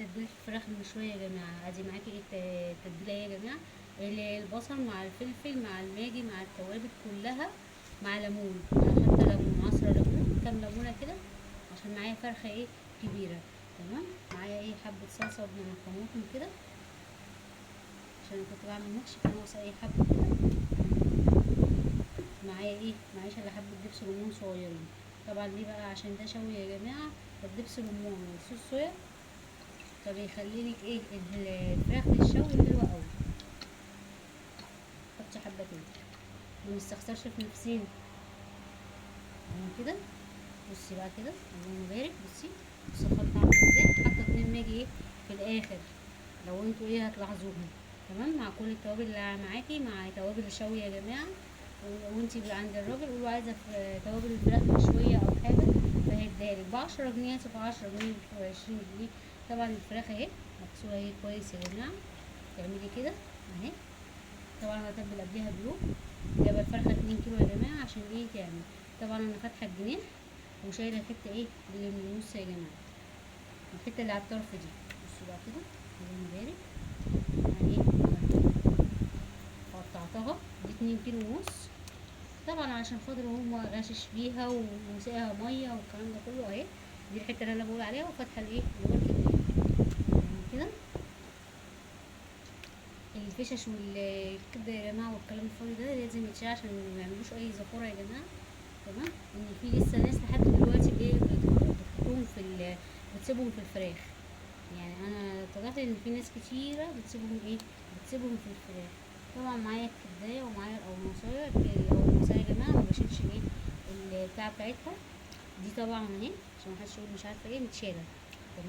تتبيله الفراخ المشويه يا جماعه. ادي معاكي ايه التتبيله يا جماعه، البصل مع الفلفل مع الماجي مع التوابل كلها مع ليمون. انا حاطه ليمون، عصره ليمون، كام ليمونه كده عشان معايا فرخه ايه كبيره. تمام. معايا ايه حبه صلصه من الطماطم كده عشان كنت بعمل محشي، فناقصه ايه حبه كده. معايا ايه معيش الا حبه دبس رمان صغيرين. طبعا ليه بقى؟ عشان ده شوي يا جماعه، فالدبس رمان وصوص صويا فبيخلي لك ايه الفراخ للشوي حلوه قوي. حطي حبه كده، ما نستخسرش في نفسينا كده. بصي بقى كده، اللهم بارك. بصي الخلطه عامله ازاي. حاطه 2 ماجي ايه في الاخر لو انتوا ايه هتلاحظوهم. تمام. مع كل التوابل اللي معاكي، مع توابل الشوي يا جماعه. وانتي عند الراجل قولوا عايزه توابل الفراخ مشويه او حاجه فهيديهالك ب10 جنيه، هتبقى 10 جنيه مش 20 جنيه. طبعا الفراخ اهي مغسوله اهي كويس يا جماعه. تعملي كده اهي. طبعا هتبل قبلها بيوم. جايبه الفرخه 2 كيلو يا جماعه عشان ايه تعمل. طبعا انا فاتحه الجناح وشايله الحته ايه اللي من النص يا جماعه، الحته اللي على الطرف دي. بصوا بقى كده، اللهم بارك. يعني قطعتها دي 2 كيلو ونص. طبعا عشان خاطر هو غاشش فيها وسقاها ميه والكلام ده كله اهي. دي الحته اللي انا بقول عليها، وفاتحه الايه الورك يعني كده. الفشش والكبده يا جماعه والكلام الفاضي ده لازم يتشال عشان ما يعملوش اي زفاره يا جماعه. تمام. ان في لسه ناس لحد دلوقتي ايه بتحطهم بتسيبهم في الفراخ. يعني انا اتضحت ان في ناس كتيره بتسيبهم في الفراخ. طبعا معايا الكبدايه ومعايا القرنصايه يا جماعه، ما بشيلش ايه البتاع بتاعتها دي طبعا اهي عشان محدش يقول مش عارفه ايه متشاله.